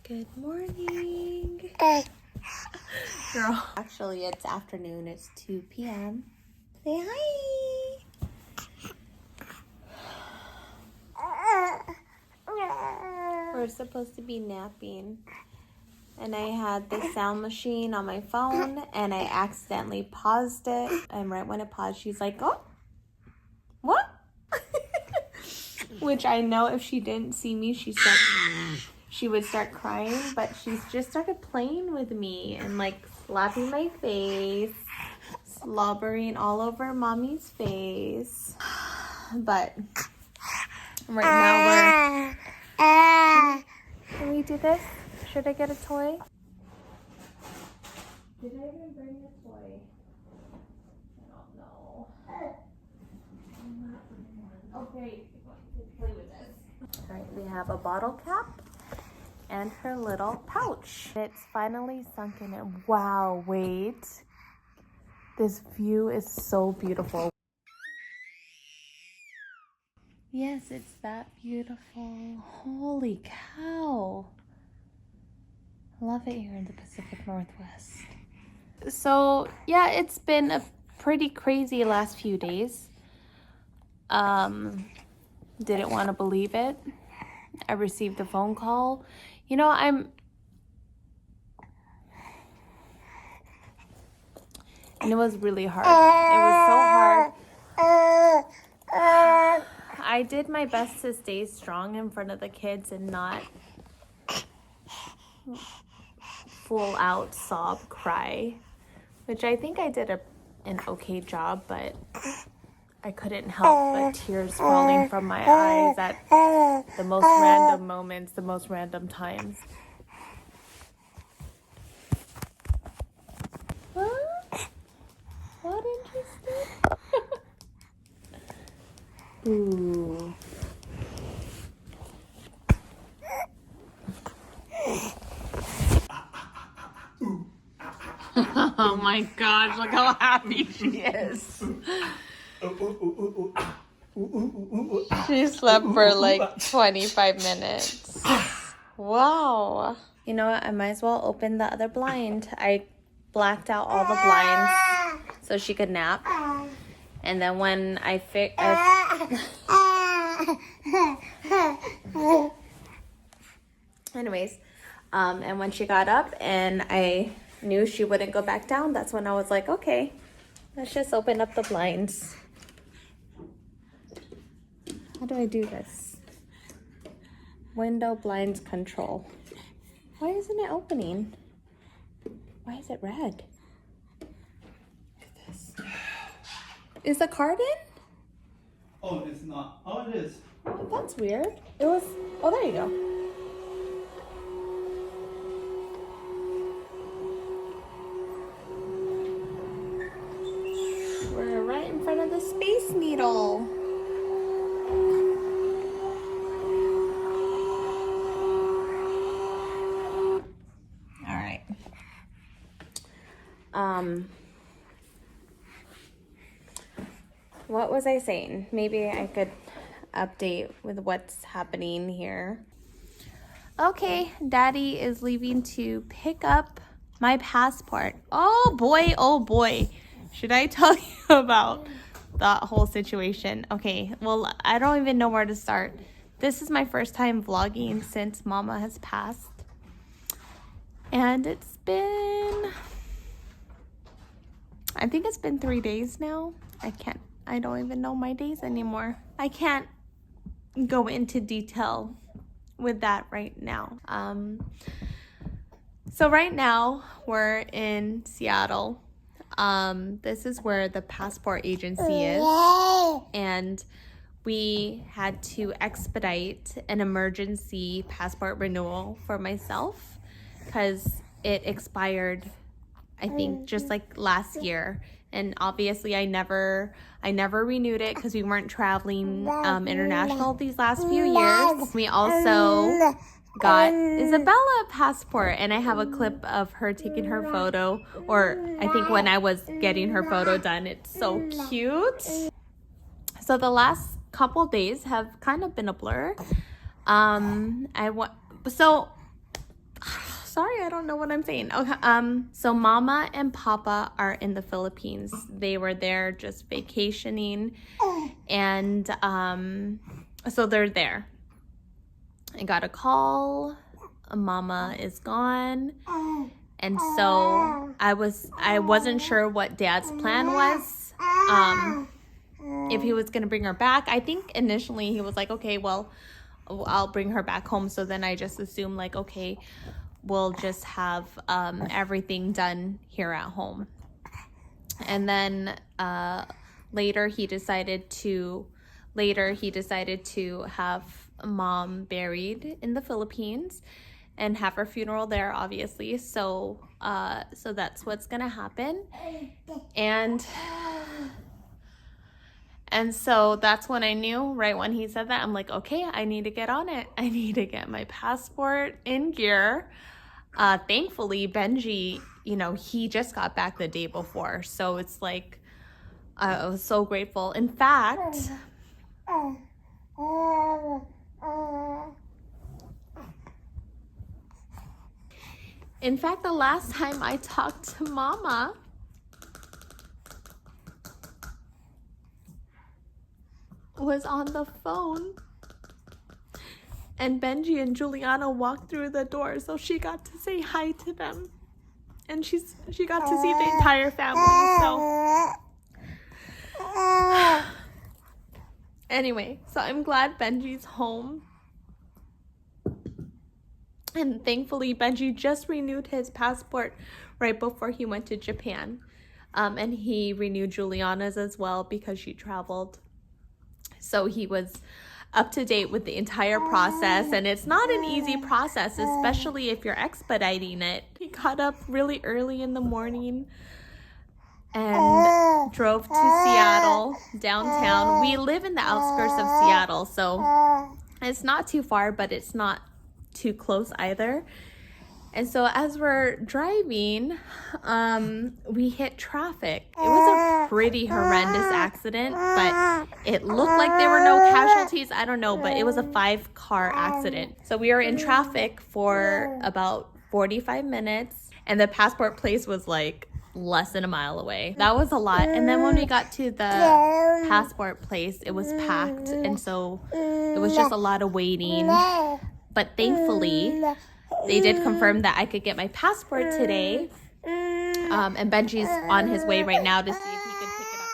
Good morning. Girl. Actually, it's afternoon. It's 2 p.m. Say hi. We're supposed to be napping. And I had the sound machine on my phone and I accidentally paused it. And right when it paused, she's like, oh, what? Which I know if she didn't see me, she would start crying, but she's just started playing with me and like slapping my face, slobbering all over mommy's face. But right now can we do this? Should I get a toy? Did I even bring a toy? I don't know. Okay, let's play with this. All right, we have a bottle cap and her little pouch. It's finally sunken in. Wow, wait. This view is so beautiful. Yes, it's that beautiful. Holy cow. Love it here in the Pacific Northwest. So, yeah, it's been a pretty crazy last few days. Didn't want to believe it. I received a phone call. You know, and it was really hard. It was so hard. I did my best to stay strong in front of the kids and not full out sob cry, which I think I did an okay job, but I couldn't help but tears falling from my eyes at the most random moments, the most random times. What? What interesting? Ooh. Oh my gosh, look how happy she is. She slept for like 25 minutes. Wow. You know what? I might as well open the other blind. I blacked out all the blinds so she could nap. And then when anyways, and when she got up and I knew she wouldn't go back down, that's when I was like, okay, let's just open up the blinds. How do I do this? Window blinds control. Why isn't it opening? Why is it red? Look at this. Is the card in? Oh, it's not. Oh, it is. Oh, that's weird. It was, oh, there you go. We're right in front of the Space Needle. All right. What was I saying? Maybe I could update with what's happening here. Okay, Daddy is leaving to pick up my passport. Oh boy, oh boy. Should I tell you about that whole situation? Okay, well, I don't even know where to start. This is my first time vlogging since Mama has passed. And it's been, I think it's been 3 days now. I don't even know my days anymore. I can't go into detail with that right now. So right now we're in Seattle. This is where the passport agency is, and we had to expedite an emergency passport renewal for myself because it expired, I think, just like last year. And obviously I never renewed it because we weren't traveling international these last few years. We also got Isabella a passport, and I have a clip of her taking her photo, or I think when I was getting her photo done. It's so cute. So the last couple days have kind of been a blur. So Sorry, I don't know what I'm saying. Okay, so Mama and Papa are in the Philippines. They were there just vacationing, and so they're there. I got a call. Mama is gone, and so I wasn't sure what Dad's plan was. If he was gonna bring her back. I think initially he was like, okay, well, I'll bring her back home. So then I just assumed like, okay, we'll just have everything done here at home. And then later he decided to have Mom buried in the Philippines and have her funeral there, obviously. So that's what's gonna happen. And so that's when I knew, right when he said that, I'm like, okay, I need to get on it. I need to get my passport in gear. Thankfully, Benji, he just got back the day before. So it's like, I was so grateful. In fact, the last time I talked to Mama, was on the phone, and Benji and Juliana walked through the door, so she got to say hi to them, and she got to see the entire family. So anyway, so I'm glad Benji's home, and thankfully Benji just renewed his passport right before he went to Japan, and he renewed Juliana's as well because she traveled. So he was up to date with the entire process, and it's not an easy process, especially if you're expediting it. He got up really early in the morning and drove to Seattle, downtown. We live in the outskirts of Seattle, so it's not too far, but it's not too close either. And so as we're driving, we hit traffic. It was a pretty horrendous accident, but it looked like there were no casualties. I don't know, but it was a 5-car accident. So we were in traffic for about 45 minutes, and the passport place was like less than a mile away. That was a lot. And then when we got to the passport place, it was packed, and so it was just a lot of waiting. But thankfully, they did confirm that I could get my passport today. And Benji's on his way right now to see if he can pick it up.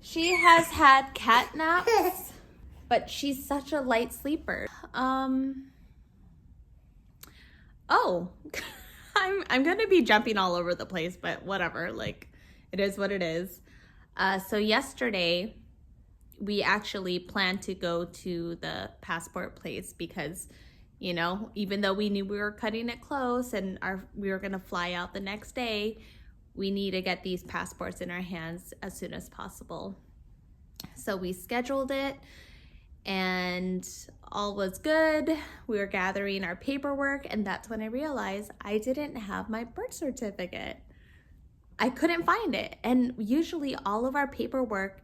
She has had cat naps, but she's such a light sleeper. Oh, I'm gonna be jumping all over the place, but whatever, like, it is what it is. So yesterday, we actually planned to go to the passport place because, even though we knew we were cutting it close and we were gonna fly out the next day, we need to get these passports in our hands as soon as possible. So we scheduled it, and all was good. We were gathering our paperwork, and that's when I realized I didn't have my birth certificate. I couldn't find it, and usually all of our paperwork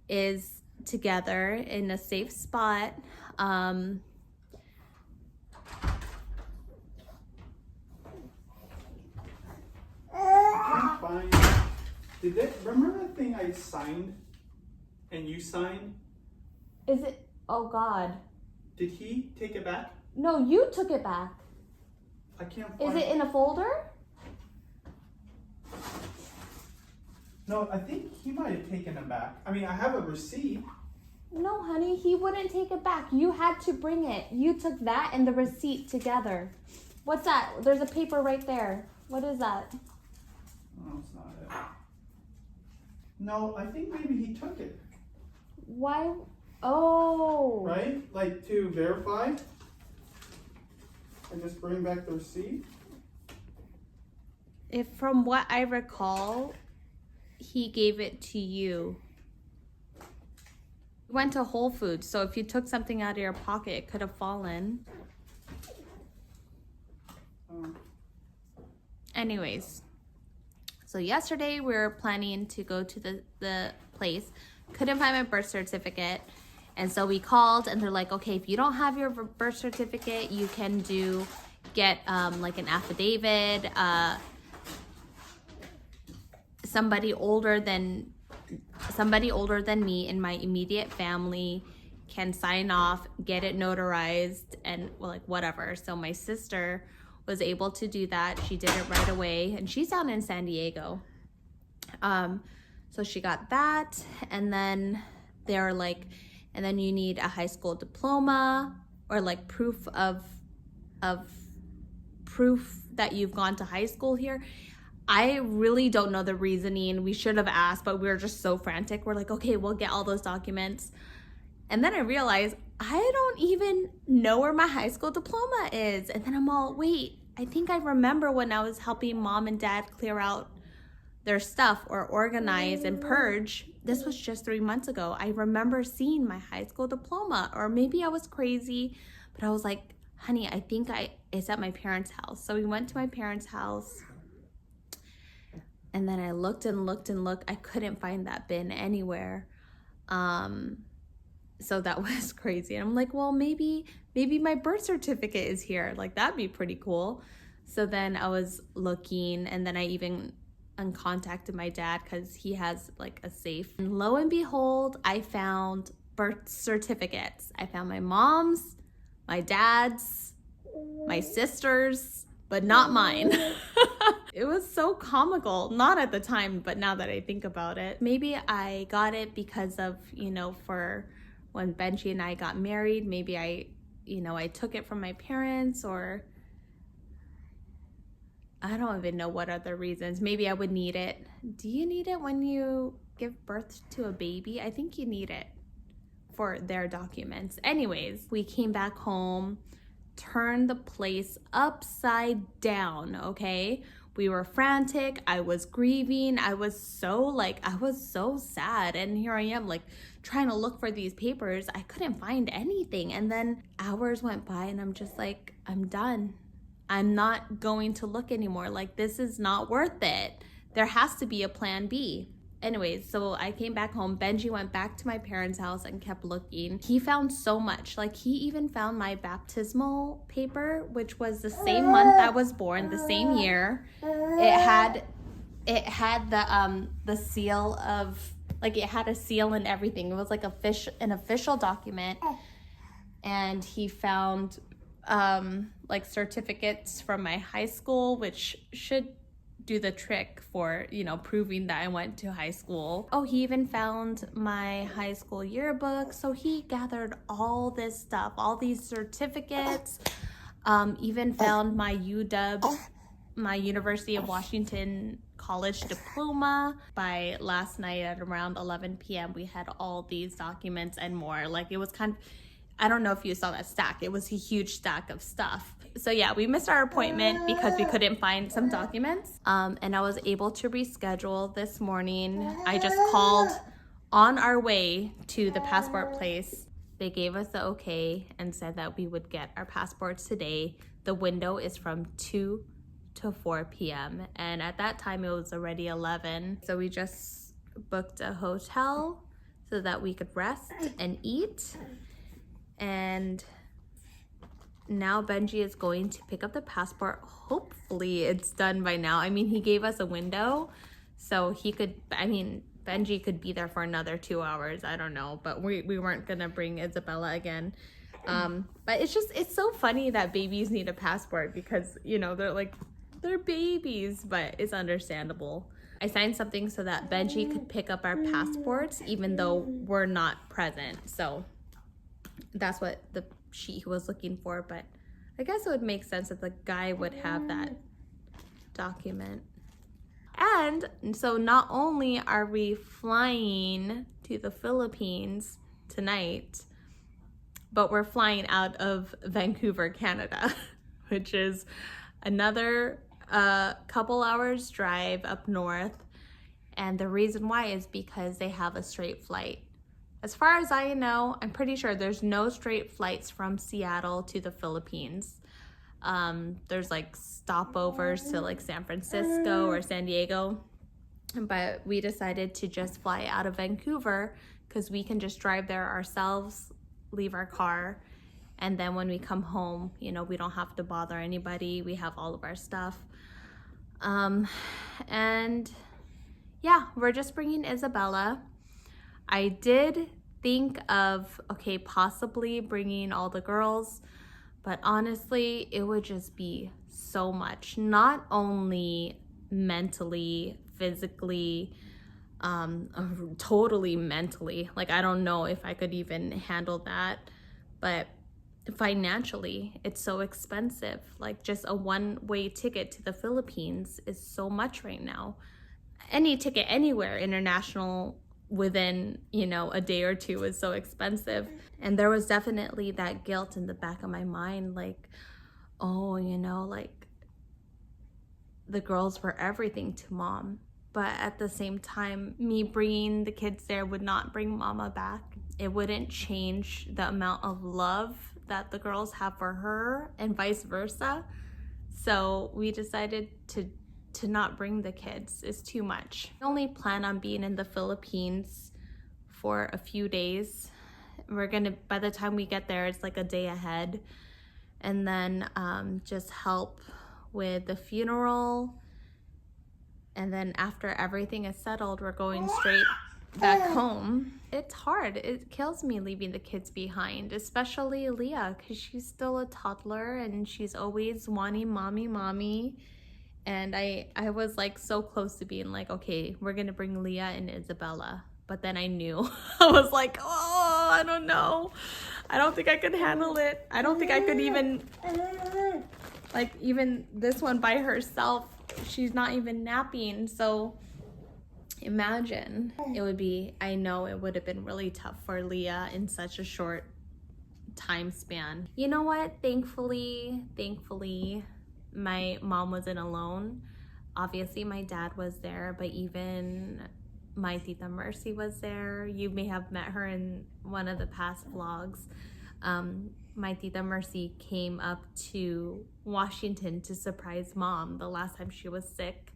is together in a safe spot. Did they remember that thing I signed and you signed? Is it? Oh God. Did he take it back? No, you took it back. I can't find it. Is it in a folder? No, I think he might have taken it back. I mean, I have a receipt. No, honey, he wouldn't take it back. You had to bring it. You took that and the receipt together. What's that? There's a paper right there. What is that? No, it's not it. No, I think maybe he took it. Why? Oh. Right? Like to verify? And just bring back the receipt? If from what I recall, he gave it to you. We went to Whole Foods, so if you took something out of your pocket, it could have fallen. Anyways, so yesterday we were planning to go to the place. Couldn't find my birth certificate, and so we called, and they're like, okay, if you don't have your birth certificate, you can do get like an affidavit. Somebody older than me in my immediate family can sign off, get it notarized, and like whatever. So my sister was able to do that. She did it right away, and she's down in San Diego. So she got that, and then they're like, and then you need a high school diploma or like proof that you've gone to high school here. I really don't know the reasoning. We should have asked, but we were just so frantic. We're like, okay, we'll get all those documents. And then I realized I don't even know where my high school diploma is. And then I'm all, wait, I think I remember when I was helping mom and dad clear out their stuff or organize and purge. This was just 3 months ago. I remember seeing my high school diploma, or maybe I was crazy, but I was like, honey, I think it's at my parents' house. So we went to my parents' house, and then I looked and looked and looked. I couldn't find that bin anywhere. So that was crazy. And I'm like, well, maybe my birth certificate is here. Like, that'd be pretty cool. So then I was looking, and then I even contacted my dad because he has like a safe. And lo and behold, I found birth certificates. I found my mom's, my dad's, my sister's, but not mine. It was so comical. Not at the time, but now that I think about it. Maybe I got it because of, for when Benji and I got married, maybe I took it from my parents, or I don't even know what other reasons. Maybe I would need it. Do you need it when you give birth to a baby? I think you need it for their documents. Anyways, we came back home, turned the place upside down, okay? We were frantic. I was grieving. I was so sad. And here I am, like, trying to look for these papers. I couldn't find anything. And then hours went by, and I'm just like, I'm done. I'm not going to look anymore. Like, this is not worth it. There has to be a plan B. Anyways, so I came back home. Benji went back to my parents' house and kept looking. He found so much. Like, he even found my baptismal paper, which was the same month I was born, the same year. It had the seal of, like, it had a seal and everything. It was like an official document. And he found like certificates from my high school, which should do the trick for, proving that I went to high school. Oh, he even found my high school yearbook. So he gathered all this stuff, all these certificates, even found my UW, my University of Washington college diploma. By last night at around 11 p.m., we had all these documents and more. Like, it was kind of, I don't know if you saw that stack. It was a huge stack of stuff. So yeah, we missed our appointment because we couldn't find some documents. And I was able to reschedule this morning. I just called on our way to the passport place. They gave us the okay and said that we would get our passports today. The window is from 2 to 4 p.m. And at that time, it was already 11. So we just booked a hotel so that we could rest and eat. And now Benji is going to pick up the passport. Hopefully it's done by now. I mean, he gave us a window, so Benji could be there for another 2 hours. I don't know, but we weren't gonna bring Isabella again. But it's so funny that babies need a passport because, they're babies, but it's understandable. I signed something so that Benji could pick up our passports even though we're not present. So that's what the sheet he was looking for, but I guess it would make sense that the guy would have that document. And so not only are we flying to the Philippines tonight, but we're flying out of Vancouver, Canada, which is another couple hours drive up north. And the reason why is because they have a straight flight. As far as I know, I'm pretty sure there's no straight flights from Seattle to the Philippines. There's like stopovers to like San Francisco or San Diego. But we decided to just fly out of Vancouver because we can just drive there ourselves, leave our car, And then when we come home, you know, we don't have to bother anybody. We have all of our stuff. And yeah, we're just bringing Isabella. I did think of, okay, possibly bringing all the girls, but honestly, it would just be so much, not only mentally, physically, totally mentally. Like, I don't know if I could even handle that, but financially, it's so expensive. Like, just a one-way ticket to the Philippines is so much right now. Any ticket anywhere international within, you know, a day or two is so expensive. And there was definitely that guilt in the back of my mind, like, oh, you know, like, the girls were everything to mom. But at the same time, me bringing the kids there would not bring mama back. It wouldn't change the amount of love that the girls have for her and vice versa. So we decided to not bring the kids. It's too much. I only plan on being in the Philippines for a few days. We're gonna, by the time we get there, it's like a day ahead. And then just help with the funeral. And then after everything is settled, we're going straight back home. It's hard. It kills me leaving the kids behind, especially Leah, because she's still a toddler and she's always wanting mommy. And I was like so close to being like, okay, we're gonna bring Leah and Isabella. But then I knew. I was like, oh, I don't know. I don't think I could handle it. I don't think I could even, like, even this one by herself, she's not even napping. So imagine, it would be, I know it would have been really tough for Leah in such a short time span. You know what? Thankfully, my mom wasn't alone. Obviously, my dad was there, but even my Tita Mercy was there. You may have met her in one of the past vlogs. My Tita Mercy came up to Washington to surprise mom the last time she was sick,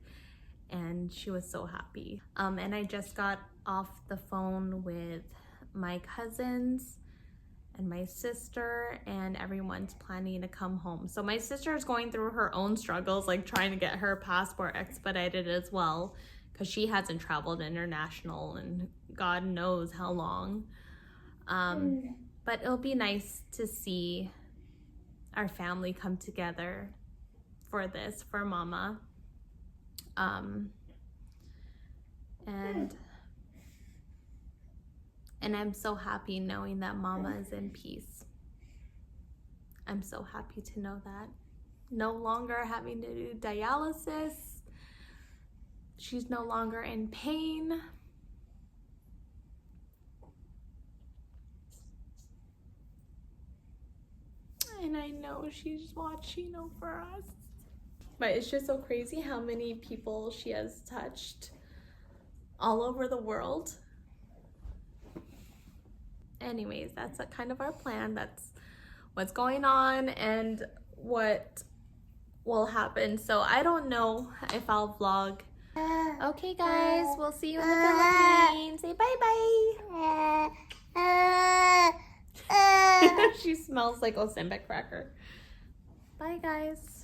and she was so happy. And I just got off the phone with my cousins and my sister, and everyone's planning to come home. So my sister is going through her own struggles, like trying to get her passport expedited as well, because she hasn't traveled international in God knows how long. But it'll be nice to see our family come together for this, for mama. And I'm so happy knowing that mama is in peace. I'm so happy to know that. No longer having to do dialysis. She's no longer in pain. And I know she's watching over us. But it's just so crazy how many people she has touched all over the world. Anyways, that's kind of our plan. That's what's going on and what will happen. So I don't know if I'll vlog. Okay guys, we'll see you in the Philippines. Say bye-bye. She smells like Ozempic cracker. Bye guys.